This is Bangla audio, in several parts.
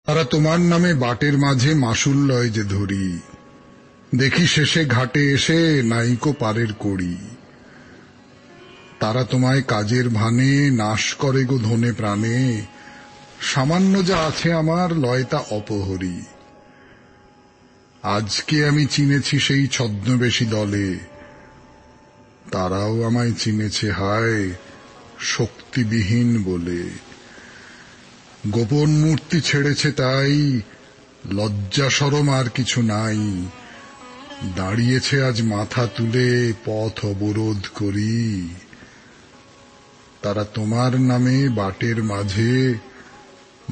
তারা তোমার নামে বাটের মাঝে মাসুল লয় যে ধরি, দেখি শেষে ঘাটে এসে নাইকো পারের কড়ি। তারা তোমায় কাজের ভানে নাশ করে গো ধনে প্রাণে, সামান্য যা আছে আমার লয় তা অপহরি। আজকে আমি চিনেছি সেই ছদ্মবেশী দলে, তারাও আমায় চিনেছে হায় শক্তিবিহীন বলে। গোপন মূর্তি ছেড়েছে তাই, লজ্জা শরম আর কিছু নাই, দাঁড়িয়েছে আজ মাথা তুলে পথ অবরোধ করি। তারা তোমার নামে বাটের মাঝে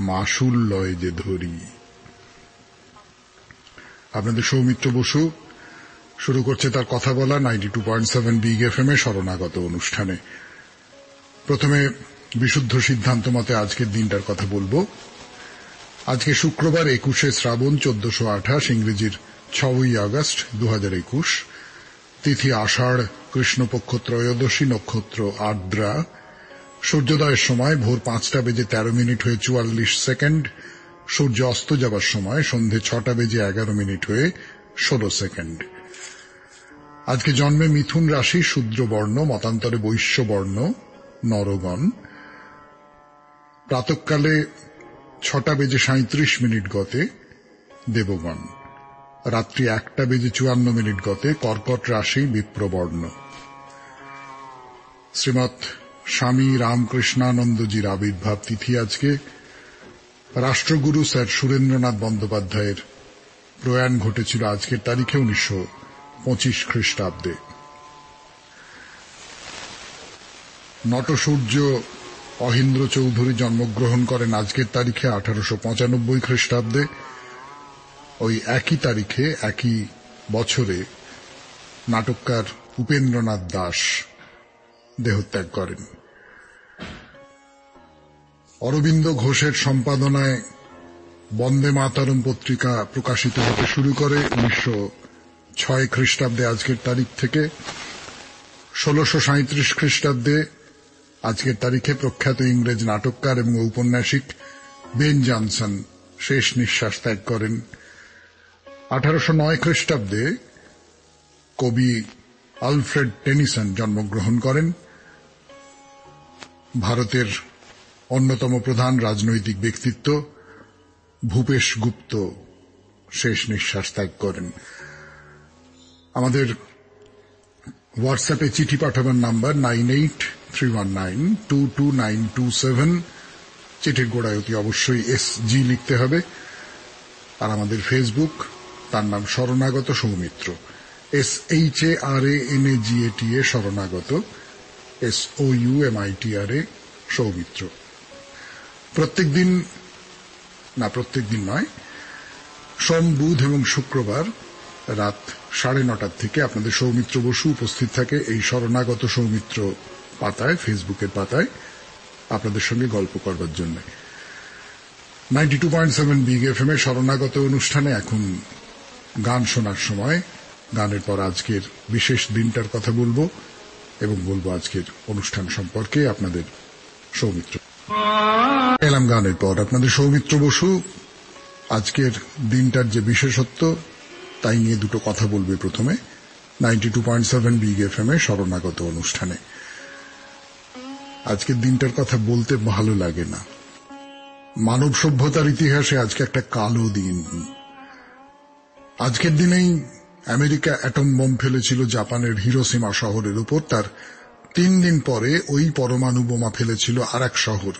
মাসুল লয় যে ধরি। আপনাদের সৌমিত্র বসু শুরু করছে তার কথা বলা 92.7 বিগ এফএম এ শরণাগত অনুষ্ঠানে। প্রথমে বিশুদ্ধ সিদ্ধান্ত মতে আজকের দিনটার কথা বলবো। আজকে শুক্রবার 21শে শ্রাবণ 1428, ইংরেজির 6ই আগস্ট 2021, তিথি আষাঢ়, কৃষ্ণপক্ষ ত্রয়োদশী, নক্ষত্র আর্দ্রা। সূর্যোদয়ের সময় ভোর 5:13 হয়ে 44 সেকেন্ড, সূর্য অস্ত যাবার সময় সন্ধে 6:11 হয়ে 16 সেকেন্ড। আজকে জন্মে মিথুন রাশি, শূদ্র বর্ণ, মতান্তরে বৈশ্য বর্ণ, নরগণ। প্রাতঃকালে 6:37 গতে দেবগণ, রাত্রি 1:54 গতে কর্কট রাশি, বিপ্রবর্ণ। শ্রীমৎ স্বামী রামকৃষ্ণানন্দজির আবির্ভাব তিথি আজকে। রাষ্ট্রগুরু স্যার সুরেন্দ্রনাথ বন্দ্যোপাধ্যায়ের প্রয়াণ ঘটেছিল আজকের তারিখে 1925 খ্রিস্টাব্দে। নটসূর্য অহিন্দ্র চৌধুরী জন্মগ্রহণ করেন আজকের তারিখে 1895 খ্রিস্টাব্দে। ওই একই তারিখে একই বছরে নাটককার উপেন্দ্রনাথ দাস দেহত্যাগ করেন। অরবিন্দ ঘোষের সম্পাদনায় বন্দে মাতরম পত্রিকা প্রকাশিত হতে শুরু করে 1906 খ্রিস্টাব্দে আজকের তারিখ থেকে। 1637 খ্রিস্টাব্দে আজকের তারিখে প্রখ্যাত ইংরেজ নাটককার এবং ঔপন্যাসিক বেন জনসন শেষ নিঃশ্বাস ত্যাগ করেন। 1809 খ্রিস্টাব্দে কবি আলফ্রেড টেনিসন জন্মগ্রহণ করেন। ভারতের অন্যতম প্রধান রাজনৈতিক ব্যক্তিত্ব ভূপেশ গুপ্ত শেষ নিঃশ্বাস ত্যাগ করেন। আমাদের হোয়াটসঅ্যাপে চিঠি পাঠাবার নাম্বার 9831922927। চিঠির গোড়ায় অতি অবশ্যই SG লিখতে হবে। আর আমাদের ফেসবুক, তার নাম শরণাগত সৌমিত্র, SHARANAGATA শরণাগত, SOUMITRA সৌমিত্র। প্রত্যেক দিন নয়, সোম, বুধ এবং শুক্রবার রাত 9:30 থেকে আপনাদের সৌমিত্র বসু উপস্থিত থাকে এই শরণাগত সৌমিত্র পাতায়, ফেসবুকের পাতায়, আপনাদের সঙ্গে গল্প করবার জন্য। 92.7 বিগ এফএম এ শরণাগত অনুষ্ঠানে এখন গান শোনার সময়। গানের পর আজকের বিশেষ দিনটার কথা বলবো এবং বলবো আজকের অনুষ্ঠান সম্পর্কে। আপনাদের সৌমিত্র এলাম গানের পর। আপনাদের সৌমিত্র বসু আজকের দিনটার যে বিশেষত্ব তাই নিয়ে দুটো কথা বলবে। প্রথমে 92.7 বিগ এফএম এ শরণাগত অনুষ্ঠানে। আজকের দিনটার কথা বলতে ভালো লাগে না। মানব সভ্যতার ইতিহাসে আজকে একটা কালো দিন। আজকের দিনেই আমেরিকা অ্যাটম বোম ফেলেছিল জাপানের হিরোশিমা শহরের উপর। তার 3 দিন পরে ওই পরমাণু বোমা ফেলেছিল আরেক শহর,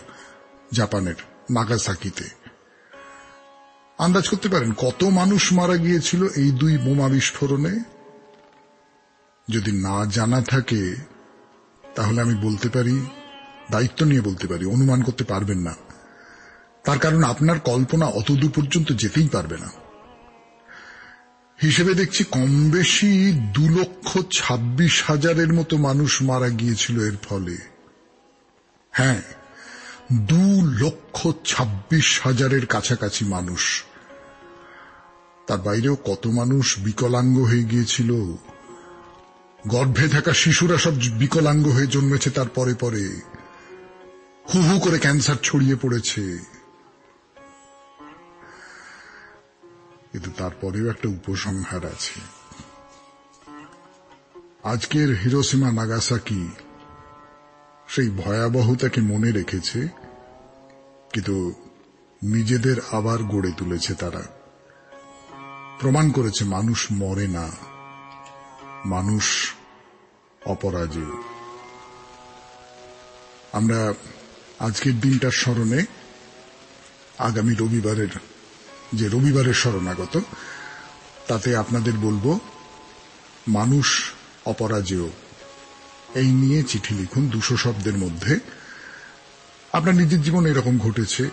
জাপানের নাগাসাকিতে। আন্দাজ করতে পারেন কত মানুষ মারা গিয়েছিল এই 2 বোমা বিস্ফোরণে? যদি না জানা থাকে তাহলে আমি বলতে পারি, দায়িত্ব নিয়ে বলতে পারি, অনুমান করতে পারবেন না। তার কারণ আপনার কল্পনা অতদূর পর্যন্ত যেতেই পারবে না। হিসেবে দেখছি কম বেশি 2,26,000 মতো মানুষ মারা গিয়েছিল এর ফলে। হ্যাঁ, 2,26,000 কাছাকাছি মানুষ। তার বাইরেও কত মানুষ বিকলাঙ্গ হয়ে গিয়েছিল। গর্ভে থাকা শিশুরা সব বিকলাঙ্গ হয়ে জন্মেছে। তার পরে পরে হু হু করে ক্যান্সার ছড়িয়ে পড়েছে। কিন্তু তারপরেও একটা উপসংহার আছে। আজকের হিরোশিমা নাগাসাকি সেই ভয়াবহতাকে মনে রেখেছে, কিন্তু নিজেদের আবার গড়ে তুলেছে। তারা প্রমাণ করেছে মানুষ মরে না, মানুষ অপরাজেয়। আমরা আজকের দিনটার স্মরণে আগামী রবিবারের শরণাগত, তাতে আপনাদের বলবো মানুষ অপরাজেয় এই নিয়ে চিঠি লিখুন 200 শব্দের মধ্যে। আপনার নিজের জীবনে এরকম ঘটেছে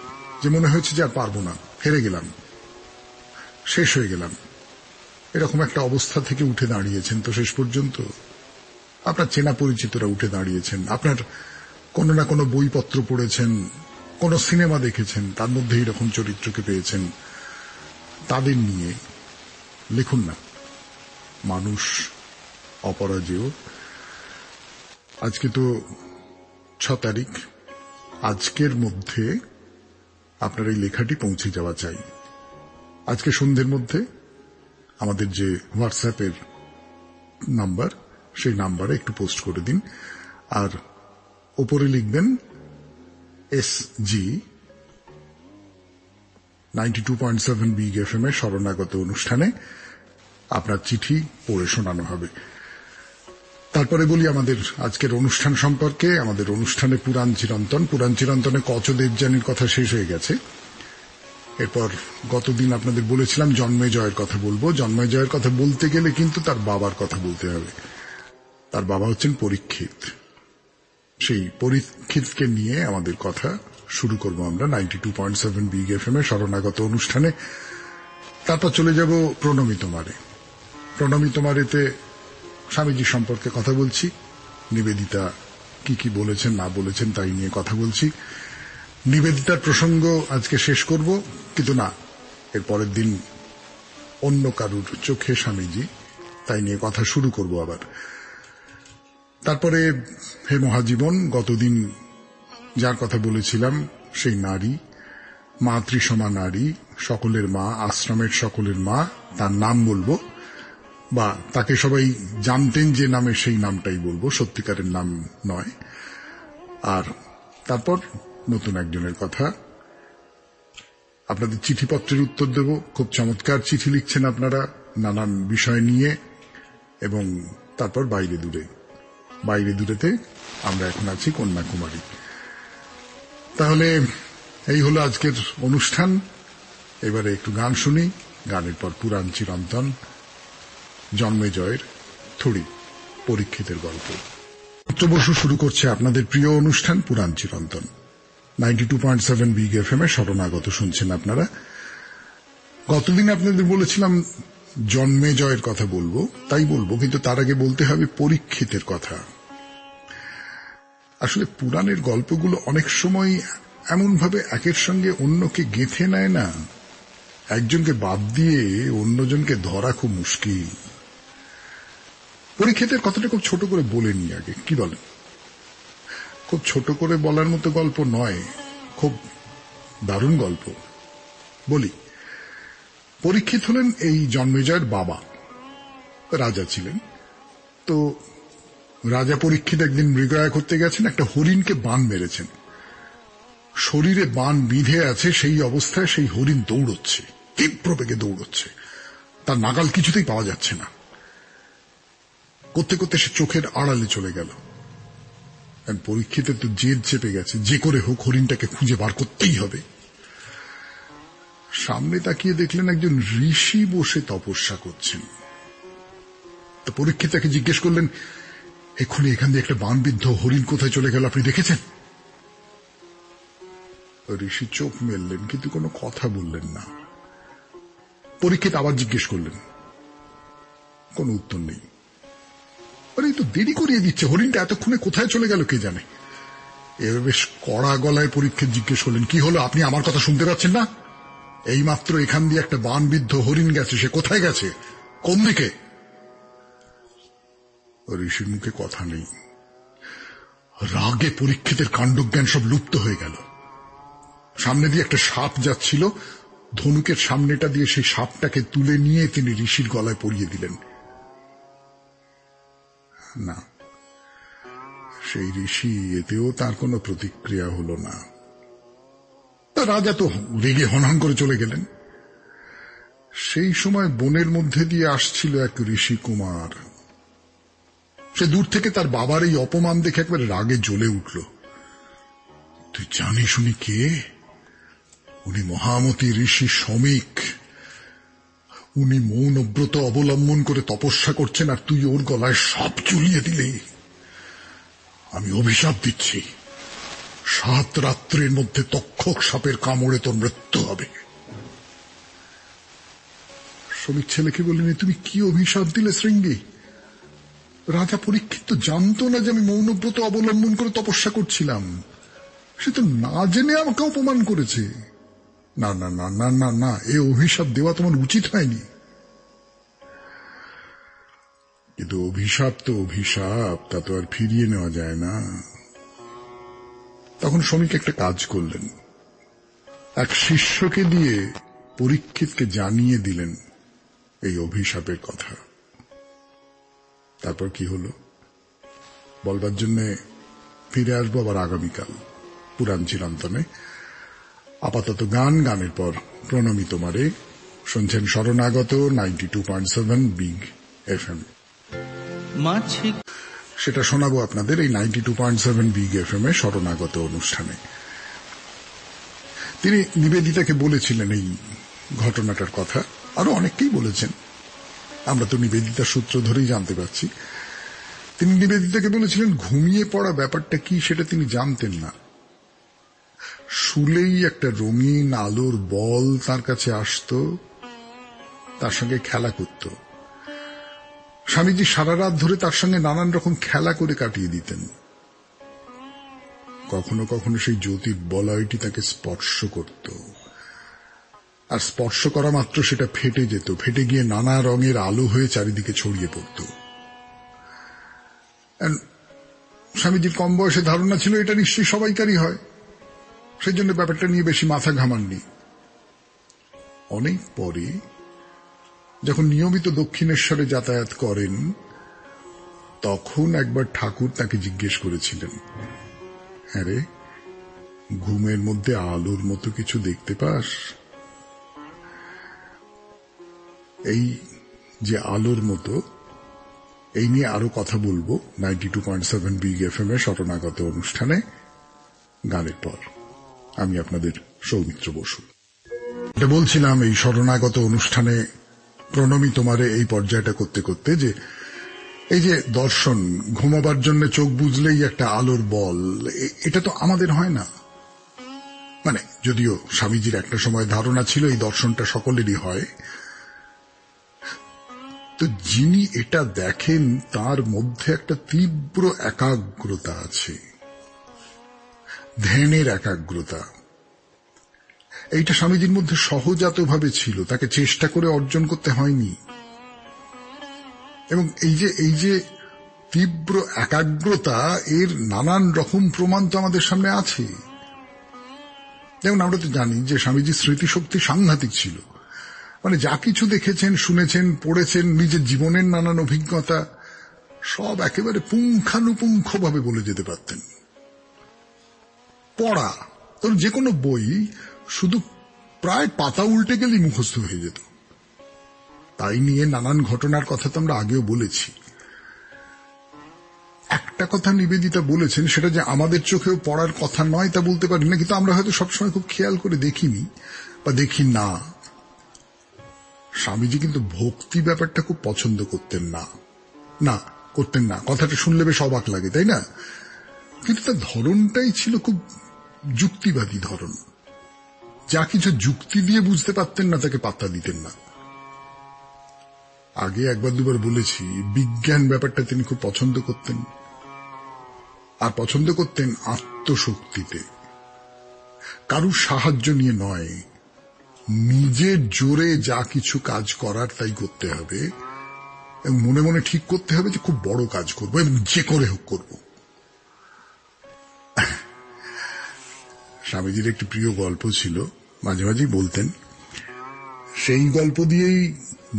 যে মনে হয়েছে যে আর পারবো না, হেরে গেলাম, শেষ হয়ে গেলাম, এরকম একটা অবস্থা থেকে উঠে দাঁড়িয়েছেন। তো শেষ পর্যন্ত আপনার চেনা পরিচিতরা উঠে দাঁড়িয়েছেন, আপনার কোনো না কোনো বইপত্র পড়েছেন, কোনো সিনেমা দেখেছেন, তার মধ্যে এরকম চরিত্রকে পেয়েছেন। তাদের নিয়ে লিখুন না, মানুষ অপরাজেয়। আজকে তো 6 তারিখ, আজকের মধ্যে আপনার এই লেখাটি পৌঁছে যাওয়া চাই। আজকে সন্ধ্যের মধ্যে আমাদের যে হোয়াটসঅ্যাপের নাম্বার, সেই নাম্বারে একটু পোস্ট করে দিন, আর ওপরে লিখবেন SG 92.7 বিগ এফএম এর শরণাগত অনুষ্ঠানে আপনার চিঠি পড়ে শোনানো হবে। তারপরে বলি আমাদের আজকের অনুষ্ঠান সম্পর্কে। আমাদের অনুষ্ঠানে পুরাণ চিরন্তনে কচদেবযানীর কথা শেষ হয়ে গেছে। এরপর গতদিন আপনাদের বলেছিলাম জন্মেজয়ের কথা বলবো। জন্মেজয়ের কথা বলতে গেলে কিন্তু তার বাবার কথা বলতে হবে। তার বাবা হচ্ছেন পরীক্ষিত। সেই পরীক্ষিতকে নিয়ে আমাদের কথা শুরু করব আমরা 92.7 বিগ এফএম এর শরণাগত অনুষ্ঠানে। তারপর চলে যাব প্রণমী তোমারেতে স্বামীজি সম্পর্কে কথা বলছি। নিবেদিতা কি বলেছেন না বলেছেন তাই নিয়ে কথা বলছি। নিবেদিতার প্রসঙ্গ আজকে শেষ করব, কিন্তু না, এর পরের দিন অন্য কারুর চোখে স্বামীজি, তাই নিয়ে কথা শুরু করব আবার। তারপরে হে মহাজীবন, গতদিন যার কথা বলেছিলাম সেই নারী, মাতৃসমা নারী, সকলের মা, আশ্রমের সকলের মা, তার নাম বলবো, বা তাকে সবাই জানতেন যে নামে সেই নামটাই বলবো, সত্যিকারের নাম নয়। আর তারপর নতুন একজনের কথা। আপনাদের চিঠিপত্রের উত্তর দেব। খুব চমৎকার চিঠি লিখছেন আপনারা নানান বিষয় নিয়ে। এবং তারপর বাইরে দূরেতে আমরা এখন আছি কন্যাকুমারী। তাহলে এই হলো আজকের অনুষ্ঠান। এবারে একটু গান শুনি, গানের পর পুরাণ চিরন্তন, জন্মেজয়ের থুড়ি, পরীক্ষিতের গল্প। মিত্র বসু শুরু করছে আপনাদের প্রিয় অনুষ্ঠান পুরাণ চিরন্তন 92.7 বিগ এফএম এর শরণাগত শুনছেন আপনারা। গতদিন আপনাদের বলেছিলাম জন্মেজয়ের কথা বলবো, তাই বলবো, কিন্তু তার আগে বলতে হবে পরীক্ষিতের কথা। আসলে পুরাণের গল্পগুলো অনেক সময় এমনভাবে একের সঙ্গে অন্যকে গেঁথে নেয় না, একজনকে বাদ দিয়ে অন্যজনকে ধরা খুব মুশকিল। পরীক্ষিতের কথাটা খুব ছোট করে বলে নি আগে, কি বলেন? খুব ছোট করে বলার মতো গল্প নয়, খুব দারুণ গল্প। বলি, পরীক্ষিত হলেন এই জন্মেজয়ের বাবা, রাজা ছিলেন। তো রাজা পরীক্ষিত একদিন মৃগয়া করতে গেছেন, একটা হরিণকে বাণ মেরেছেন। শরীরে বাণ বিঁধে আছে, সেই অবস্থায় সেই হরিণ দৌড়চ্ছে, তীব্র বেগে দৌড়চ্ছে, তার নাগাল কিছুতেই পাওয়া যাচ্ছে না। করতে করতে সে চোখের আড়ালে চলে গেল। পরীক্ষিতের তো জেদ চেপে গেছে, যে করে হোক হরিণটাকে খুঁজে বার করতেই হবে। সামনে তাকিয়ে দেখলেন একজন ঋষি বসে তপস্যা করছেন। তো পরীক্ষিত তাকে জিজ্ঞেস করলেন, এক্ষুনি এখান দিয়ে একটা বাণবিদ্ধ হরিণ কোথায় চলে গেল, আপনি দেখেছেন? ঋষি চোখ মেললেন, কিন্তু কোনো কথা বললেন না। পরীক্ষিত আবার জিজ্ঞেস করলেন, কোন উত্তর নেই। আরে তো দেরি করিয়ে দিচ্ছে, হরিণটা এতক্ষণে কোথায় চলে গেল কে জানে। এবার বেশ কড়া গলায় পরীক্ষিত জিজ্ঞেস করলেন, কি হলো, আপনি আমার কথা শুনতে পাচ্ছেন না? এইমাত্র এখান দিয়ে একটা বাণবিদ্ধ হরিণ গেছে, সে কোথায় গেছে, কোন দিকে? ঋষির মুখে কথা নেই। রাগে পরীক্ষিতের কাণ্ডজ্ঞান সব লুপ্ত হয়ে গেল। সামনে দিয়ে একটা সাপ যাচ্ছিল, ধনুকের সামনেটা দিয়ে সেই সাপটাকে তুলে নিয়ে তিনি ঋষির গলায় পরিয়ে দিলেন। না, সেই ঋষি এতেও তার কোনো প্রতিক্রিয়া হল না। রাজা তো রেগে হনহন করে চলে গেলেন। সেই সময় বনের মধ্যে দিয়ে আসছিল এক ঋষি কুমার। সে দূর থেকে তার বাবার এই অপমান দেখে একবারে রাগে জ্বলে উঠল। তুই জানিস উনি কে? উনি মহামতি ঋষি শমিক। উনি মৌনব্রত অবলম্বন করে তপস্যা করছেন, আর তুই ওর গলায় সাপ ঝুলিয়ে দিলে। আমি অভিশাপ দিচ্ছি, 7 রাত্রের মধ্যে তক্ষক সাপের কামড়ে তোর মৃত্যু হবে। শমিক ছেলেকে বললেন, তুমি কি অভিশাপ দিলে শৃঙ্গী? রাজা পরীক্ষিত জানতো না যে আমি মৌনব্রত অবলম্বন করে তপস্যা করছিলাম। সে তো না জেনে আমাকে অপমান করেছে। না না না না না না, এ অভিশাপ দেওয়া তোমার উচিত হয়নি। কিন্তু অভিশাপ তো অভিশাপ, তা তো আর ফিরিয়ে নেওয়া যায় না। তখন শমিক একটা কাজ করলেন, এক শিষ্যকে দিয়ে পরীক্ষিতকে জানিয়ে দিলেন এই অভিশাপের কথা। তারপর কি হলো বলবার জন্য ফিরে আসবো আবার আগামীকাল পুরাণ চিরন্তনে। আপাতত গানের পর প্রণামী তোমারে শুনছেন শরণাগত 92.7 বিগ FM। সেটা শোনাবো আপনাদের এই 92.7 বিগ FM এ শরণাগত অনুষ্ঠানে। তিনি নিবেদিতাকে বলেছিলেন এই ঘটনাটার কথা, আরো অনেককেই বলেছেন, আমরা তো নিবেদিতার সূত্র ধরেই জানতে পারছি। তিনি নিবেদিতাকে বলেছিলেন ঘুমিয়ে পড়া ব্যাপারটা কি সেটা তিনি জানতেন না। শুলেই একটা রঙিন আলোর বল তার কাছে আসতো, তার সঙ্গে খেলা করত। স্বামীজি সারা রাত ধরে তার সঙ্গে নানান রকম খেলা করে কাটিয়ে দিতেন। কখনো কখনো সেই জ্যোতির বলয়টি তাকে স্পর্শ করত, আর স্পর্শ করা মাত্র সেটা ফেটে যেত, ফেটে গিয়ে নানা রঙের আলো হয়ে চারিদিকে ছড়িয়ে পড়ত। স্বামীজির কম বয়সে ধারণা ছিল এটা নিশ্চয়ই সবাইকারই হয়, সেই জন্য ব্যাপারটা নিয়ে বেশি মাথা ঘামাননি। অনেক পরে যখন নিয়মিত দক্ষিণেশ্বরে যাতায়াত করেন, তখন একবার ঠাকুর তাকে জিজ্ঞেস করেছিলেন, হ্যাঁ রে, ঘুমের মধ্যে আলোর মতো কিছু দেখতে পাস? এই যে আলোর মতো, এই নিয়ে আরো কথা বলবো 92.7 বিগ FM এর শরণাগত অনুষ্ঠানে গানের পর। আমি আপনাদের সৌমিত্র বসু। এটা বলছিলাম এই শরণাগত অনুষ্ঠানে প্রণামী তোমারে এই পর্যায়টা করতে করতে, যে এই যে দর্শন, ঘুমাবার জন্য চোখ বুঝলেই একটা আলোর বল, এটা তো আমাদের হয় না। মানে যদিও স্বামীজির একটা সময় ধারণা ছিল এই দর্শনটা সকলেরই হয়, তো যিনি এটা দেখেন তার মধ্যে একটা তীব্র একাগ্রতা আছে, ধ্যানের একাগ্রতা। এইটা স্বামীজির মধ্যে সহজাতভাবে ছিল, তাকে চেষ্টা করে অর্জন করতে হয়নি। এবং এই যে তীব্র একাগ্রতা, এর নানান রকম প্রমাণ তো আমাদের সামনে আছে। যেমন আমরা তো জানি যে স্বামীজির স্মৃতিশক্তি সাংঘাতিক ছিল। মানে যা কিছু দেখেছেন, শুনেছেন, পড়েছেন, নিজের জীবনের নানান অভিজ্ঞতা সব একেবারে পুঙ্খানুপুঙ্খভাবে বলে যেতে পারতেন। পড়া তোর যে কোনো বই শুধু প্রায় পাতা উল্টে গেলেই মুখস্থ হয়ে যেত। তাই নিয়ে নানান ঘটনার কথা তো আমরা আগেও বলেছি। একটা কথা নিবেদিতা বলেছেন, সেটা যে আমাদের চোখেও পড়ার কথা নয় তা বলতে পারি না, কিন্তু আমরা হয়তো সবসময় খুব খেয়াল করে দেখিনি বা দেখি না। স্বামীজি কিন্তু ভক্তি ব্যাপারটা খুব পছন্দ করতেন না, না করতেন না। কথাটা শুনলে বেশ অবাক লাগে, তাই না? কিন্তু তার ধরনটাই ছিল খুব যুক্তিবাদী ধরন। যা কিছু যুক্তি দিয়ে বুঝতে পারতেন না তাকে পাত্তা দিতেন না। আগে একবার দুবার বলেছি, বিজ্ঞান ব্যাপারটা তিনি খুব পছন্দ করতেন, আর পছন্দ করতেন আত্মশক্তিতে, কারুর সাহায্য নিয়ে নয়। নিজের জোরে যা কিছু কাজ করার তাই করতে হবে, এবং মনে মনে ঠিক করতে হবে যে খুব বড় কাজ করব এবং যে করে হোক করব। স্বামীজির একটি প্রিয় গল্প ছিল, মাঝে মাঝেই বলতেন সেই গল্প দিয়েই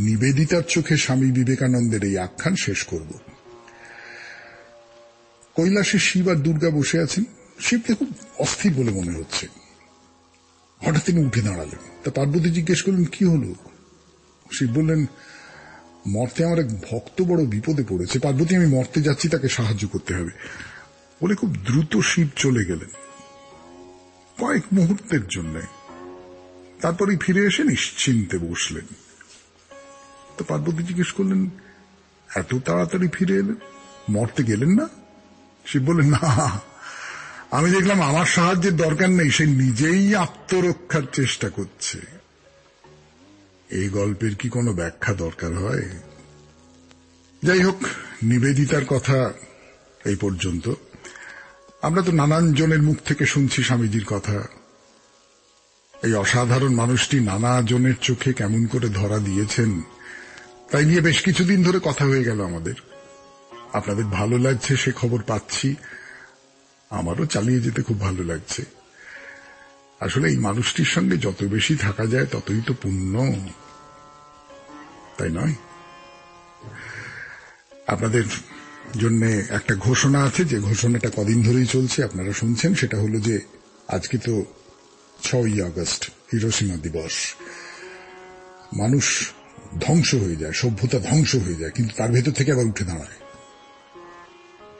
নিবেদিতার চোখে স্বামী বিবেকানন্দের এই আখ্যান শেষ করব। কৈলাসে শিব আর দুর্গা বসে আছেন। শিবকে খুব অস্থির বলে মনে হচ্ছে। হঠাৎ তিনি উঠে দাঁড়ালেন। তা পার্বতী জিজ্ঞেস করলেন, কি হলো? শিব বললেন, মর্তে আমার এক ভক্ত বড় বিপদে পড়েছে। পার্বতী, আমি মর্তে যাচ্ছি, তাকে সাহায্য করতে হবে বলে খুব দ্রুত শিব চলে গেলেন কয়েক মুহূর্তের জন্য। তারপরেই ফিরে এসে নিশ্চিন্তে বসলেন। তো পার্বতী জিজ্ঞেস করলেন, এত তাড়াতাড়ি ফিরে এলেন, মর্তে গেলেন না? শিব বললেন, না, আমি দেখলাম আমার সাহায্যের দরকার নেই, সে নিজেই আত্মরক্ষার চেষ্টা করছে। এই গল্পের কি কোনো ব্যাখ্যা দরকার হয়? যাই হোক, নিবেদিতার কথা এই পর্যন্ত। আমরা তো নানান জনের মুখ থেকে শুনছি স্বামীজির কথা। এই অসাধারণ মানুষটি নানা জনের চোখে কেমন করে ধরা দিয়েছেন, তাই নিয়ে বেশ কিছুদিন ধরে কথা হয়ে গেল আমাদের। আপনাদের ভালো লাগছে সে খবর পাচ্ছি, আমারও চালিয়ে যেতে খুব ভালো লাগছে। আসলে এই মানুষটির সঙ্গে যত বেশি থাকা যায় ততই তো পুণ্য, তাই নয়? আপনাদের জন্য একটা ঘোষণা আছে, যে ঘোষণাটা কদিন ধরেই চলছে, আপনারা শুনছেন। সেটা হলো যে আজকে তো 6ই আগস্ট, হিরোশিমা দিবস। মানুষ ধ্বংস হয়ে যায়, সভ্যতা ধ্বংস হয়ে যায়, কিন্তু তার ভেতর থেকে আবার উঠে দাঁড়ায়।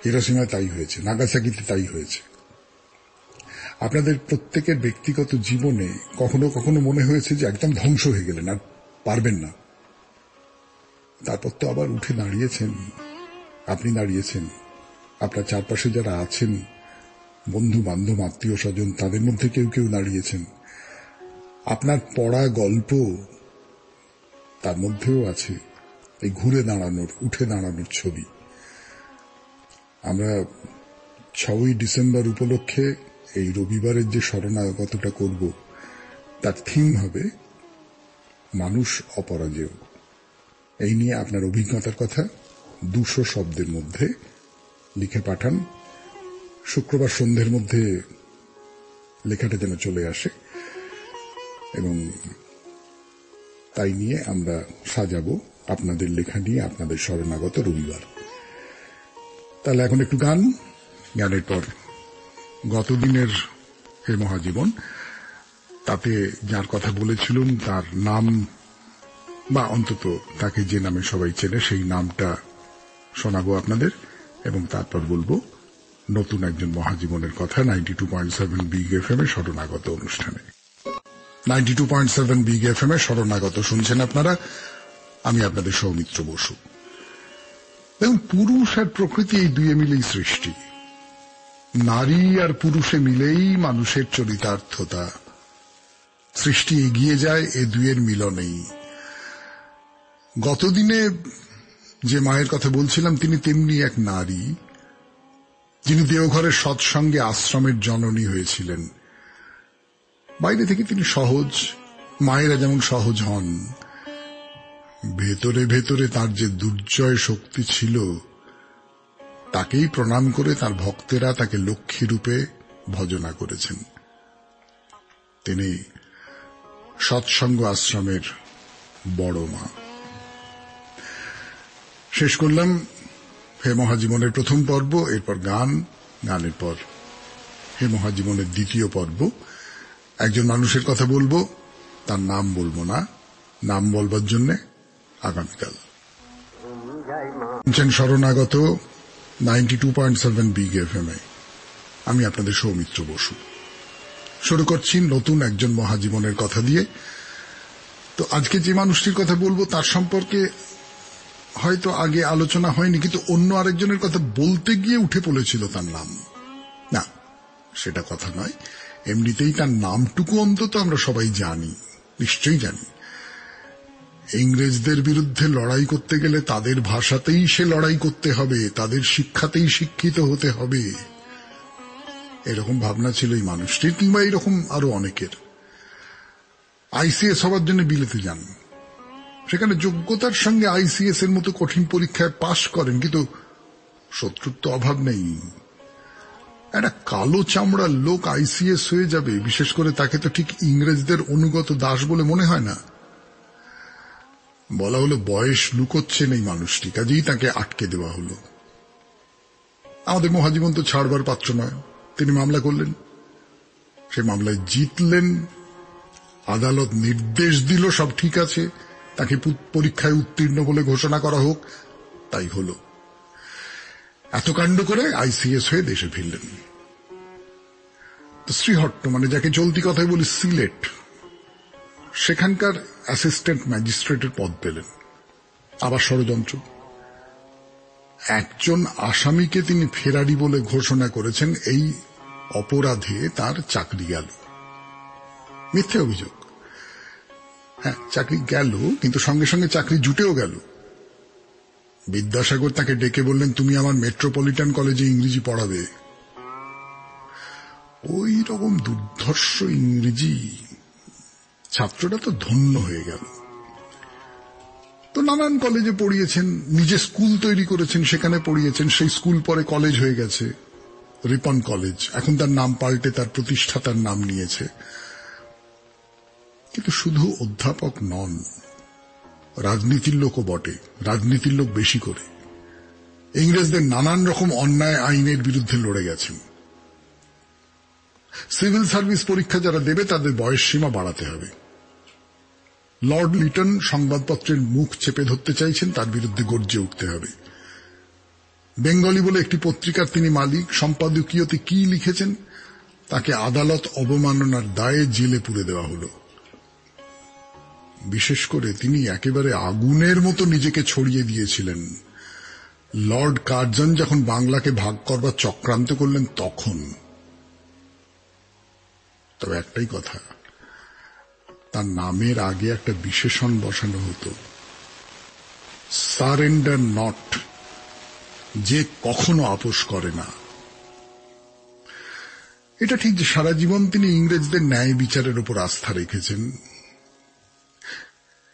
হিরোশিমায় তাই হয়েছে, নাগাসাকিতে তাই হয়েছে। আপনাদের প্রত্যেকের ব্যক্তিগত জীবনে কখনো কখনো মনে হয়েছে যে একদম ধ্বংস হয়ে গেলেন, আর পারবেন না। তারপর তো আবার উঠে দাঁড়িয়েছেন। আপনি দাঁড়িয়েছেন, আপনার চারপাশে যারা আছেন, বন্ধু বান্ধব আত্মীয় স্বজন, তাদের মধ্যে কেউ কেউ দাঁড়িয়েছেন। আপনার পড়া গল্প, তার মধ্যেও আছে এই ঘুরে দাঁড়ানোর, উঠে দাঁড়ানোর ছবি। আমরা 6ই ডিসেম্বর উপলক্ষে এই রবিবারের যে শরণাগতটা করব, তার থিম হবে মানুষ অপরাজেয়। এই নিয়ে আপনার অভিজ্ঞতার কথা 200 শব্দের মধ্যে লিখে পাঠান। শুক্রবার সন্ধ্যের মধ্যে লেখাটা যেন চলে আসে, এবং তাই নিয়ে আমরা সাজাবো আপনাদের লেখা নিয়ে আপনাদের শরণাগত রবিবার। তাহলে এখন একটু গান, গানের পর গতদিনের হে মহাজীবন, তাতে যার কথা বলেছিলাম তার নাম, বা অন্তত তাকে যে নামে সবাই চেনে সেই নামটা শোনাবো আপনাদের, এবং তারপর বলবো নতুন একজন মহাজীবনের কথা 92.7 বিগ এফএম এ শরণাগত অনুষ্ঠানে। 92.7 বিগ এফএম এ শরণাগত শুনছেন আপনারা, আমি আপনাদের সৌমিত্র বসু। দেখুন, পুরুষ আর প্রকৃতি এই দুয়ে মিলেই সৃষ্টি। নারী আর পুরুষে মিলেই মানুষের চরিতার্থতা। সৃষ্টি এগিয়ে যায় এ দুয়ের মিলনেই। গতদিনে যে মায়ের কথা বলছিলাম, তিনি তেমনি এক নারী, যিনি দেওঘরের সৎসঙ্গে আশ্রমের জননী হয়েছিলেন। বাইরে থেকে তিনি সহজ, মায়েরা যেমন সহজ হন, ভেতরে ভেতরে তার যে দুর্জয় শক্তি ছিল, তাকেই প্রণাম করে তার ভক্তেরা তাকে লক্ষ্মী রূপে ভজনা করেছেন। তিনি সৎসঙ্গ আশ্রমের বড় মা। শেষ করলাম হে মহাজীবনের প্রথম পর্ব, এরপর গান, গানের পর হে মহাজীবনের দ্বিতীয় পর্ব। একজন মানুষের কথা বলবো, তার নাম বলবো না, নাম বলবার জন্য আগামীকাল। শরণাগত 92.7 বিগ এফএম এ আমি আপনাদের সৌমিত্র বসু। শুরু করছি নতুন একজন মহাজীবনের কথা দিয়ে। তো আজকে যে মানুষটির কথা বলবো তার সম্পর্কে হয়তো আগে আলোচনা হয়নি, কিন্তু অন্য আরেকজনের কথা বলতে গিয়ে উঠে পড়েছিল তার নাম। না, সেটা কথা নয়, এমনিতেই তার নামটুকু অন্তত আমরা সবাই জানি, নিশ্চয়ই জানি। ইংরেজদের বিরুদ্ধে লড়াই করতে গেলে তাদের ভাষাতেই সে লড়াই করতে হবে, তাদের শিক্ষাতেই শিক্ষিত হতে হবে, এরকম ভাবনা ছিল এই মানুষটির, কিংবা এরকম আরো অনেকের। আইসিএস হওয়ার জন্য বিলেতে যান, সেখানে যোগ্যতার সঙ্গে আইসিএস এর মতো কঠিন পরীক্ষায় পাশ করেন, কিন্তু শত্রুর তো অভাব নেই। একটা কালো চামড়ার লোক আইসিএস হয়ে যাবে, বিশেষ করে তাকে তো ঠিক ইংরেজদের অনুগত দাস বলে মনে হয় না। বলা হলো বয়স লুকোচ্ছেন এই মানুষটি, কাজেই তাকে আটকে দেওয়া হলো। আমাদের মহাজীবন তো ছাড়বার পাত্র নয়, তিনি মামলা করলেন, সে মামলায় জিতলেন, আদালত নির্দেশ দিল সব ঠিক আছে, তাকে পরীক্ষায় উত্তীর্ণ বলে ঘোষণা করা হোক, তাই হল। এত কাণ্ড করে আইসিএস হয়ে দেশে ফিরলেন। শ্রীহট্ট, মানে যাকে চলতি কথায় বলি সিলেট, সেখানকার অ্যাসিস্ট্যান্ট ম্যাজিস্ট্রেটের পদ পেলেন। আবার ষড়যন্ত্র, একজন আসামিকে তিনি ফেরারি বলে ঘোষণা করেছেন, এই অপরাধে তার চাকরি গেল। মিথ্যে অভিযোগ, হ্যাঁ চাকরি গেল, কিন্তু সঙ্গে সঙ্গে চাকরি জুটেও গেল। বিদ্যাসাগর তাকে ডেকে বললেন, তুমি আমার মেট্রোপলিটন কলেজে ইংরেজি পড়াবে। ওই রকম দুর্ধর্ষ ইংরেজি, ছাত্রটা তো ধন্য হয়ে গেল। তো নানান কলেজে পড়িয়েছেন, নিজে স্কুল তৈরি করেছেন, সেখানে পড়িয়েছেন। সেই স্কুল পরে কলেজ হয়ে গেছে, রিপন কলেজ। এখন তার নাম পাল্টে তার প্রতিষ্ঠাতার নাম নিয়েছে। কিন্তু শুধু অধ্যাপক নন, রাজনীতির লোকও বটে, রাজনীতির লোক বেশি করে। ইংরেজদের নানান রকম অন্যায় আইনের বিরুদ্ধে লড়ে গেছেন। সিভিল সার্ভিস পরীক্ষা যারা দেবে তাদের বয়স সীমা বাড়াতে হবে। লর্ড লিটন সংবাদপত্রের মুখ চেপে ধরতে চাইছেন, তার বিরুদ্ধে গর্জে উঠতে হবে। বেঙ্গলি বলে একটি পত্রিকার তিনি মালিক, সম্পাদকীয়তে কি লিখেছেন, তাকে আদালত অবমাননার দায়ে জেলে পুরে দেওয়া হল। বিশেষ করে তিনি একেবারে আগুনের মতো নিজেকে ছড়িয়ে দিয়েছিলেন লর্ড কার্জন যখন বাংলাকে ভাগ করবার চক্রান্ত করলেন তখন। তবে একটাই কথা, তার নামের আগে একটা বিশেষণ বসানো হতো, সারেন্ডার নট, যে কখনো আপোষ করে না। এটা ঠিক যে সারা জীবন তিনি ইংরেজদের ন্যায় বিচারের উপর আস্থা রেখেছেন।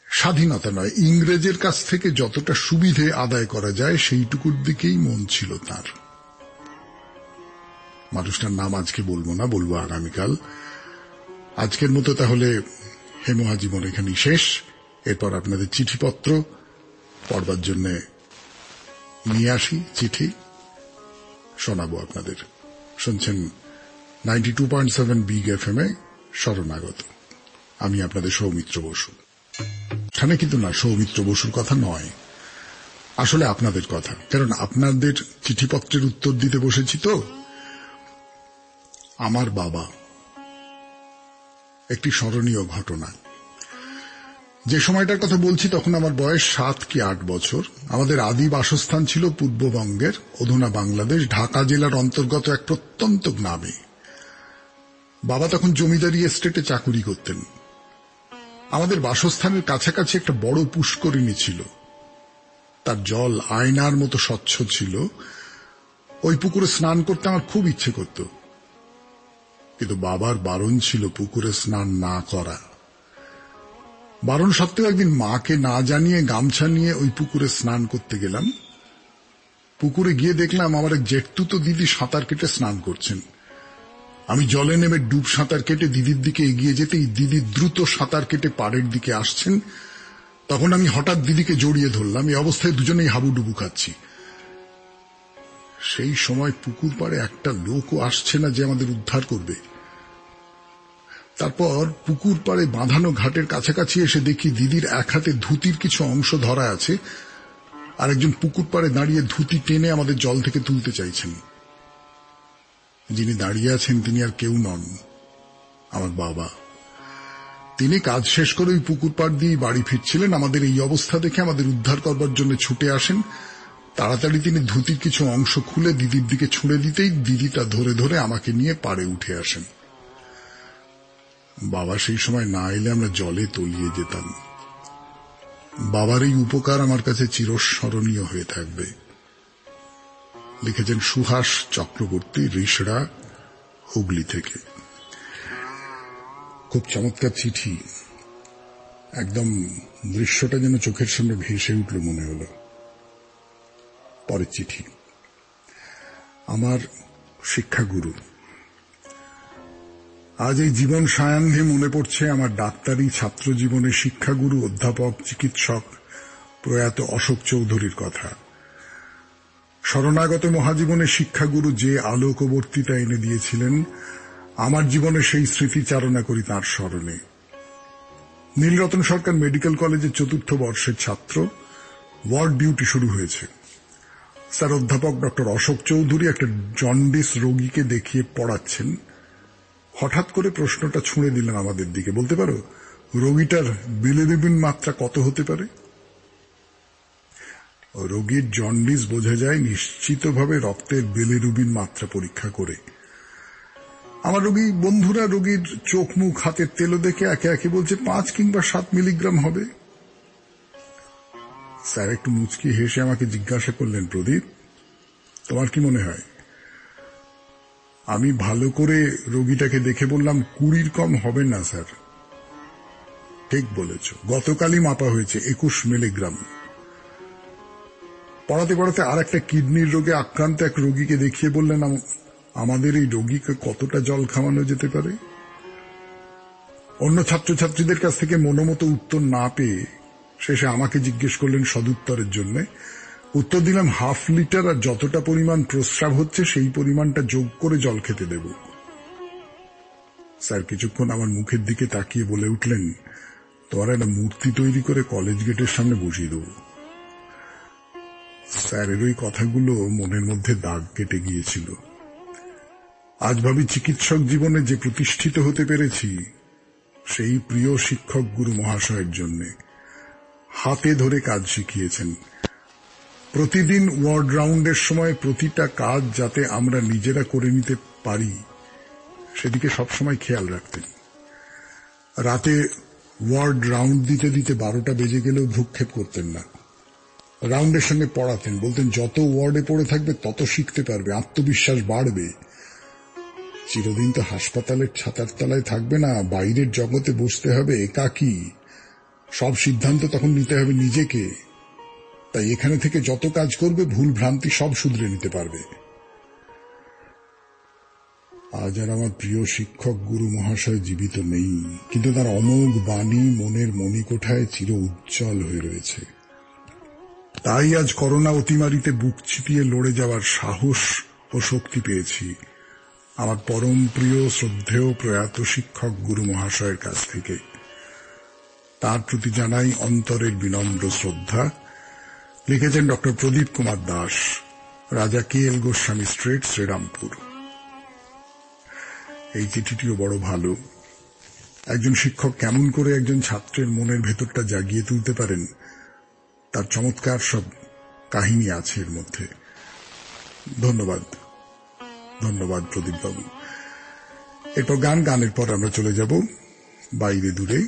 স্বাধীনতা নয়, ইংরেজের কাছ থেকে যতটা সুবিধে আদায় করা যায় সেইটুকুর দিকেই মন ছিল তার। মানুষটার নাম আজকে বলবো না, বলবো আগামীকাল। আজকের মতো তাহলে হে মহাজীবন এখানেই শেষ। এরপর আপনাদের চিঠিপত্র পড়বার জন্য নিয়ে আসি, চিঠি শোনাবো আপনাদের। শুনছেন 92.7 বিগ এফএম এ শরণাগত। আমি আপনাদের সৌমিত্র বসু। এখানে কিন্তু না, সৌমিত্র বসুর কথা নয়, আসলে আপনাদের কথা, কারণ আপনাদের চিঠিপত্রের উত্তর দিতে বসেছি। তো আমার বাবা, একটি স্মরণীয় ঘটনা। যে সময়টার কথা বলছি তখন আমার বয়স 7 কি 8 বছর। আমাদের আদি বাসস্থান ছিল পূর্ববঙ্গের, অধুনা বাংলাদেশ, ঢাকা জেলার অন্তর্গত এক প্রত্যন্ত গ্রামে। বাবা তখন জমিদারি এস্টেটে চাকুরি করতেন। আমাদের বাসস্থানের কাছাকাছি একটা বড় পুষ্করিণী ছিল, তার জল আয়নার মতো স্বচ্ছ ছিল। ওই পুকুরে স্নান করতে আমার খুব ইচ্ছে করত, কিন্তু বাবার বারণ ছিল পুকুরে স্নান না করা। বারণ সত্ত্বেও একদিন মাকে না জানিয়ে গামছা নিয়ে ওই পুকুরে স্নান করতে গেলাম। পুকুরে গিয়ে দেখলাম আমার এক জেঠতুতো দিদি সাঁতার কেটে স্নান করছেন। আমি জলে নেমে ডুব সাঁতার কেটে দিদির দিকে এগিয়ে যেতেই দিদি দ্রুত সাঁতার কেটে পাড়ের দিকে আসছেন। তখন আমি হঠাৎ দিদিকে জড়িয়ে ধরলাম। এই অবস্থায় দুজনেই হাবুডুবু খাচ্ছি। সেই সময় পুকুর পাড়ে একটা লোকও আসছে না যে আমাদের উদ্ধার করবে। তারপর পুকুর পাড়ে বাঁধানো ঘাটের কাছাকাছি এসে দেখি দিদির এক হাতে ধুতির কিছু অংশ ধরা আছে, আর একজন পুকুর পাড়ে দাঁড়িয়ে ধুতি টেনে আমাদের জল থেকে তুলতে চাইছেন। যিনি দাঁড়িয়ে আছেন তিনি আর কেউ নন, আমার বাবা। তিনি কাজ শেষ করে ওই পুকুর পাড় দিয়ে বাড়ি ফিরছিলেন। আমাদের এই অবস্থা দেখে আমাদের উদ্ধার করবার জন্য ছুটে আসেন। তাড়াতাড়ি তিনি ধুতির কিছু অংশ খুলে দিদির দিকে ছুঁড়ে দিতেই দিদি তা ধরে ধরে আমাকে নিয়ে পাড়ে উঠে আসেন। বাবা সেই সময় না এলে আমরা জলে তলিয়ে যেতাম। বাবার এই উপকার আমার কাছে চিরস্মরণীয় হয়ে থাকবে। লিখেছেন সুহাস চক্রবর্তী, রিষড়া, হুগলি থেকে। খুব চমৎকার চিঠি, একদম দৃশ্যটা যেন চোখের সামনে ভেসে উঠল মনে হল। পরের চিঠি। আমার শিক্ষাগুরু। আজ এই জীবন সায়াহ্নে মনে পড়ছে আমার ডাক্তারি ছাত্র জীবনের শিক্ষাগুরু, অধ্যাপক, চিকিৎসক প্রয়াত অশোক চৌধুরীর কথা। শরণাগত মহাজীবনের শিক্ষাগুরু যে আলোকবর্তিতা এনে দিয়েছিলেন, আমার জীবনে সেই স্মৃতিচারণা করি তাঁর স্মরণে। নীলরতন সরকার মেডিকেল কলেজের 4র্থ বর্ষের ছাত্র। ওয়ার্ড ডিউটি শুরু হয়েছে। স্যার অধ্যাপক ডক্টর অশোক চৌধুরী একটা জন্ডিস রোগীকে দেখিয়ে পড়াচ্ছেন। হঠাৎ করে প্রশ্নটা ছুঁড়ে দিলেন আমাদের দিকে, বলতে পারো রোগীটার বিলিরুবিন মাত্রা কত হতে পারে? রোগীর জন্ডিস বোঝা যায় নিশ্চিতভাবে রক্তের বিলিরুবিন মাত্রা পরীক্ষা করে। আমার রোগী বন্ধুরা রোগীর চোখ মুখ হাতের তেলো দেখে একে একে বলছে 5 কিংবা 7 মিলিগ্রাম হবে। স্যার একটু মুচকি হেসে আমাকে জিজ্ঞাসা করলেন, প্রদীপ, তোমার কি মনে হয়? আমি ভালো করে রোগীটাকে দেখে বললাম, 20 কম হবে না স্যার। ঠিক বলেছ, গতকালই মাপা হয়েছে 21 মিলিগ্রাম। পড়াতে পড়াতে আর একটা কিডনির রোগে আক্রান্ত এক রোগীকে দেখিয়ে বললেন, আমাদের এই রোগীকে কতটা জল খাওয়ানো যেতে পারে? অন্য ছাত্রছাত্রীদের কাছ থেকে মনোমতো উত্তর না পেয়ে শেষে আমাকে জিজ্ঞেস করলেন সদুত্তরের জন্য। উত্তর দিলাম 1/2 লিটার, আর যতটা পরিমাণ প্রস্রাব হচ্ছে সেই পরিমাণটা যোগ করে জল খেতে দেব। স্যার কিছুক্ষণ আমার মুখের দিকে তাকিয়ে বলে উঠলেন, তোমার একটা মূর্তি তৈরি করে কলেজ গেটের সামনে বসিয়ে দেব। স্যারের ওই কথাগুলো মনের মধ্যে দাগ কেটে গিয়েছিল। আজ ভাবি চিকিৎসক জীবনে যে প্রতিষ্ঠিত হতে পেরেছি সেই প্রিয় শিক্ষক গুরু মহাশয়ের জন্য। হাতে ধরে কাজ শিখিয়েছেন। প্রতিদিন ওয়ার্ড রাউন্ডের সময় প্রতিটা কাজ যাতে আমরা নিজেরা করে নিতে পারি সেদিকে সবসময় খেয়াল রাখতেন। রাতে ওয়ার্ড রাউন্ড দিতে দিতে 12টা বেজে গেলেও ভ্রুক্ষেপ করতেন না। রাউন্ডের সঙ্গে পড়াতেন, বলতেন যত ওয়ার্ডে পড়ে থাকবে তত শিখতে পারবে, আত্মবিশ্বাস বাড়বে। চিরদিন তো হাসপাতালের ছাতার তলায় থাকবে না, বাইরের জগতে বসতে হবে একাকী। সব সিদ্ধান্ত তখন নিতে হবে নিজেকে। তাই এখানে থেকে যত কাজ করবে ভুল ভ্রান্তি সব শুধরে নিতে পারবে। আজ আর আমার প্রিয় শিক্ষক গুরু মহাশয় জীবিত নেই, কিন্তু তার অমোঘ বাণী মনের মণিকোঠায় চির উজ্জ্বল হয়ে রয়েছে। তাই আজ করোনা অতিমারিতে বুক চিতিয়ে লড়ে যাওয়ার সাহস ও শক্তি পেয়েছি আমার পরম প্রিয় শ্রদ্ধেয় প্রয়াত শিক্ষক গুরু মহাশয়ের কাছ থেকে। তার প্রতি জানাই অন্তরের বিনম্র শ্রদ্ধা। লিখেছেন ডক্টর প্রদীপ কুমার দাস, রাজা KL গোস্বামী স্ট্রিট, শ্রীরামপুর। এই চিঠিটিও বড় ভালো। একজন শিক্ষক কেমন করে একজন ছাত্রের মনের ভেতরটা জাগিয়ে তুলতে পারেন তার চমৎকার সব কাহিনী আছে এর মধ্যে। ধন্যবাদ, ধন্যবাদ প্রদীপবাবু। এরপর গানের পর আমরা চলে যাব বাইরে দূরে।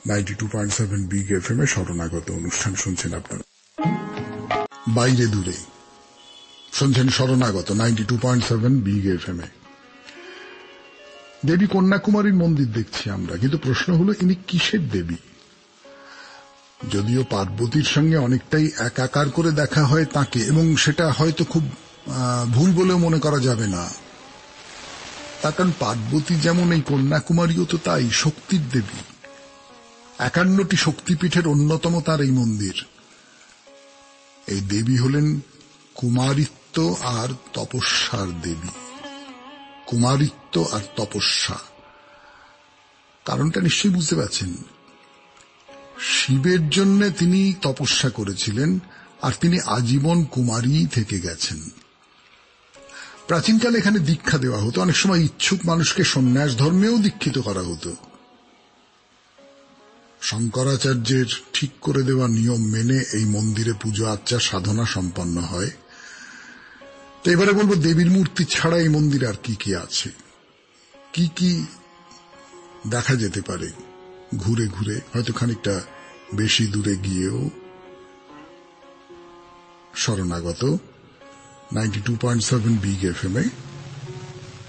92.7 বিগ FM এ শরণাগত অনুষ্ঠান শুনছেন আপনারা। বাইরে দূরে শুনছেন শরণাগত 92.7 বিগ FM এ। দেবী কন্যাকুমারীর মন্দির দেখছি আমরা, কিন্তু প্রশ্ন হলো ইনি কিসের দেবী? যদিও পার্বতীর সঙ্গে অনেকটাই একাকার করে দেখা হয় তাকে, এবং সেটা হয়তো খুব ভুল বলেও মনে করা যাবে না। তার কারণ পার্বতী যেমন এই কন্যাকুমারীও তো তাই, শক্তির দেবী। 51টি শক্তিপীঠের অন্যতম তার এই মন্দির। এই দেবী হলেন কুমারিত্ব আর তপস্যার দেবী। কুমারিত্ব আর তপস্যা, কারণটা নিশ্চয়ই বুঝতে পারছেন। শিবের জন্য তিনি তপস্যা করেছিলেন, আর তিনি আজীবন কুমারী থেকে গেছেন। প্রাচীনকালে এখানে দীক্ষা দেওয়া হতো, অনেক সময় ইচ্ছুক মানুষকে সন্ন্যাস ধর্মেও দীক্ষিত করা হতো। শঙ্করাচার্যের ঠিক করে দেওয়া নিয়ম মেনে এই মন্দিরে পুজো আর্চা সাধনা সম্পন্ন হয়। তো এবারে বলবো দেবীর মূর্তি ছাড়া এই মন্দিরে আর কি কি আছে, কি কি দেখা যেতে পারে ঘুরে ঘুরে, হয়তো খানিকটা বেশি দূরে গিয়েও। শরণাগত 92.7 বিগ FM এ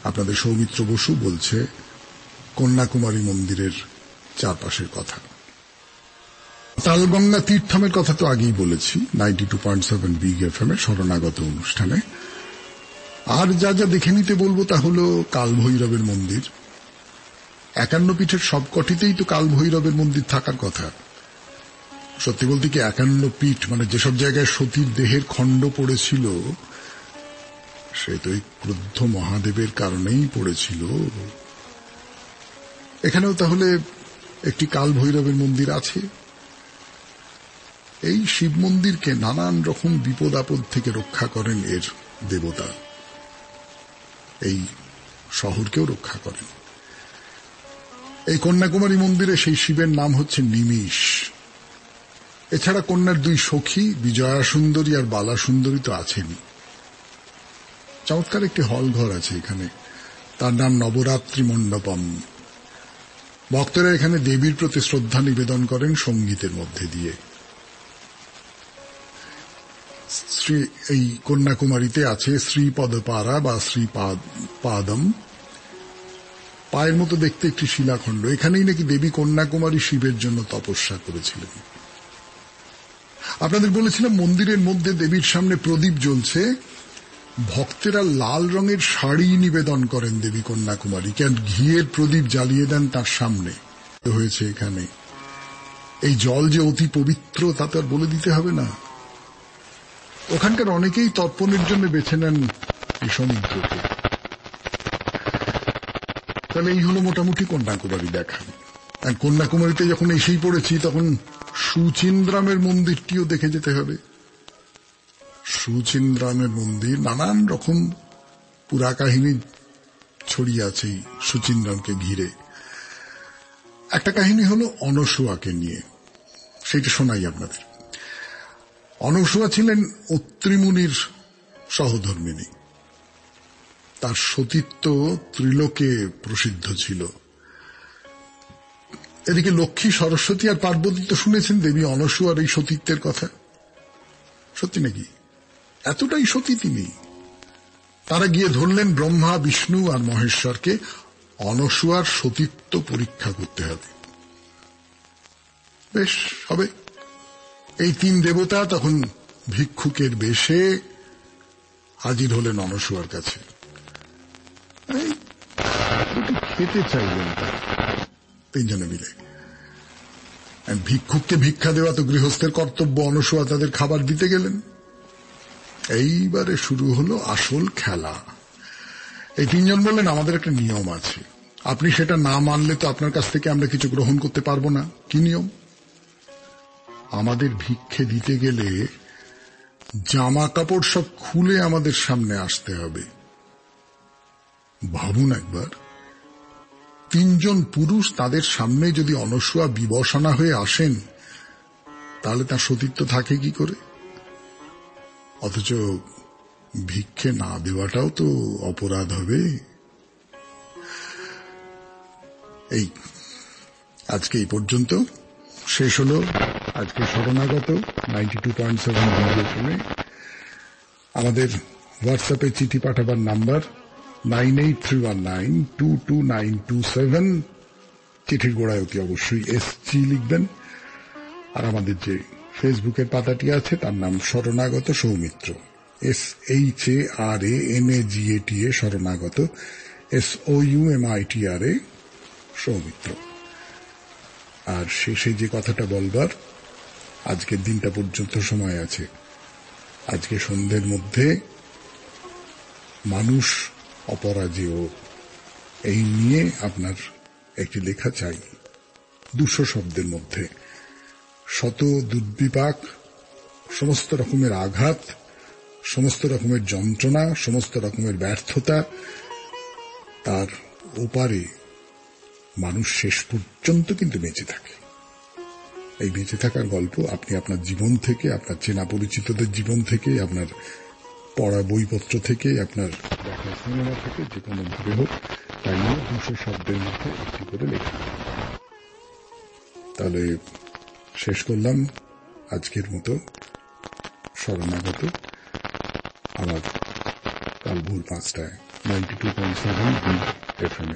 আপনাদের সৌমিত্র বসু বলছে কন্যাকুমারী মন্দিরের চারপাশের কথা। তালগঙ্গা তীর্থমের কথা তো আগেই বলেছি 92.7 বিগ FM এ শরণাগত অনুষ্ঠানে। আর যা যা দেখে নিতে বলবো তা হলো কালভৈরবের মন্দির। 51 পীঠের সবকটিতেই তো কালভৈরবের মন্দির থাকার কথা। সত্যি বলতে কি 51 পীঠ, মানে যেসব জায়গায় সতীর দেহের খণ্ড পড়েছিল সে তো এই ক্রুদ্ধ মহাদেবের কারণেই পড়েছিল। এখানেও তাহলে একটি কাল ভৈরবের মন্দির আছে। এই শিব মন্দিরকে নানান রকম বিপদ আপদ থেকে রক্ষা করেন এর দেবতা, এই শহরকেও রক্ষা করেন। এই কন্যাকুমারী মন্দিরে সেই শিবের নাম হচ্ছে নিমিষ। এছাড়া কন্যার 2 সখী বিজয়া সুন্দরী আর বালা সুন্দরী তো আছেনই। চমৎকার একটি হল ঘর আছে এখানে, তার নাম নবরাত্রি মণ্ডপম। ভক্তরা এখানে দেবীর প্রতি শ্রদ্ধা নিবেদন করেন সঙ্গীতের মধ্যে দিয়ে। এই কন্যাকুমারীতে আছে শ্রীপদপাড়া বা শ্রীপাদম, পায়ের মতো দেখতে একটি শিলাখণ্ড। এখানেই নাকি দেবী কন্যাকুমারী শিবের জন্য তপস্যা করেছিলেন। আপনাদের বলেছিলাম মন্দিরের মধ্যে দেবীর সামনে প্রদীপ জ্বলছে। ভক্তেরা লাল রঙের শাড়ি নিবেদন করেন দেবী কন্যাকুমারীকে, আর ঘিয়ের প্রদীপ জ্বালিয়ে দেন তার সামনে। হয়েছে এখানে এই জল যে অতি পবিত্র তা তো আর বলে দিতে হবে না। ওখানকার অনেকেই তর্পণের জন্য বেছে নেন এই সমুদ্রকে। তাহলে এই হলো মোটামুটি কন্যাকুমারী দেখা। আর কন্যাকুমারীতে যখন এসেই পড়েছি তখন সুচিন্দ্রামের মন্দিরটিও দেখে যেতে হবে। সুচিন্দ্রামের মন্দির, নানান রকম পুরা কাহিনী ছড়িয়ে আছে এই সুচিন্দ্রামকে ঘিরে। একটা কাহিনী হলো অনসূয়াকে নিয়ে, সেটা শোনাই আপনাদের। অনসূয়া ছিলেন অত্রি মুনির সহধর্মিণী। তার সতীত্ব ত্রিলোকে প্রসিদ্ধ ছিল। এদিকে লক্ষ্মী, সরস্বতী আর পার্বতী তো শুনেছেন দেবী অনসূয়ার এই সতীত্বের কথা। সত্যি নাকি? এতটাই সতী তিনি। তারা গিয়ে ধরলেন ব্রহ্মা, বিষ্ণু আর মহেশ্বরকে অনসূয়ার সতীত্ব পরীক্ষা করতে হবে। বেশ হবে। এই 3 দেবতা তখন ভিক্ষুকের বেশে হাজির হলেন অনসূয়ার কাছে। খেতে চাইলেন তারা 3 জনে মিলে। ভিক্ষুককে ভিক্ষা দেওয়া তো গৃহস্থের কর্তব্য। অনসূয়া তাদের খাবার দিতে গেলেন। এইবারে শুরু হলো আসল খেলা। এই 3 জন বললেন আমাদের একটা নিয়ম আছে, আপনি সেটা না মানলে তো আপনার কাছ থেকে আমরা কিছু গ্রহণ করতে পারবো না। কি নিয়ম? আমাদের ভিক্ষে দিতে গেলে জামা কাপড় সব খুলে আমাদের সামনে আসতে হবে। ভাবুন একবার, 3 জন পুরুষ তাদের সামনে যদি অনসূয়া বিবশনা হয়ে আসেন তাহলে তার সতীত্ব থাকে কি করে? অথচ ভিক্ষে না দেওয়াটাও তো অপরাধ হবে। এই আজকে এই পর্যন্ত শেষ হলো আজকে শরণাগত 92.7 রেডিও। আমাদের হোয়াটসঅ্যাপে চিঠি পাঠাবার নাম্বার 9831922927। চিঠির গোড়ায় অতি অবশ্যই SG লিখবেন। আর আমাদের যে ফেসবুকের পাতাটি আছে তার নাম শরণাগত সৌমিত্র, SHARANAGATA শরণাগত, SOUMITRA সৌমিত্র। আর শেষে যে কথাটা বলবার, আজকের দিনটা পর্যন্ত সময় আছে। আজকে সন্ধ্যের মধ্যে মানুষ অপরাজেয় এই নিয়ে আপনার একটি লেখা চাই। 200 শব্দের মধ্যে শত দুর্বিপাক, সমস্ত রকমের আঘাত, সমস্ত রকমের যন্ত্রণা, সমস্ত রকমের ব্যর্থতা, তার ওপারে মানুষ শেষ পর্যন্ত কিন্তু বেঁচে থাকে। এই বেঁচে থাকার গল্প আপনি আপনার জীবন থেকে, আপনার চেনা পরিচিতদের জীবন থেকে, আপনার পড়া বইপত্র থেকে, আপনার দেখা সিনেমা থেকে, যে কোনো ভাবে হোক, তাই নিয়ে 200 শব্দের মধ্যে একটি করে লেখা। তাহলে শেষ করলাম আজকের মতো শরণাগত। আবার কাল ভোর 5টায় 92.7 FM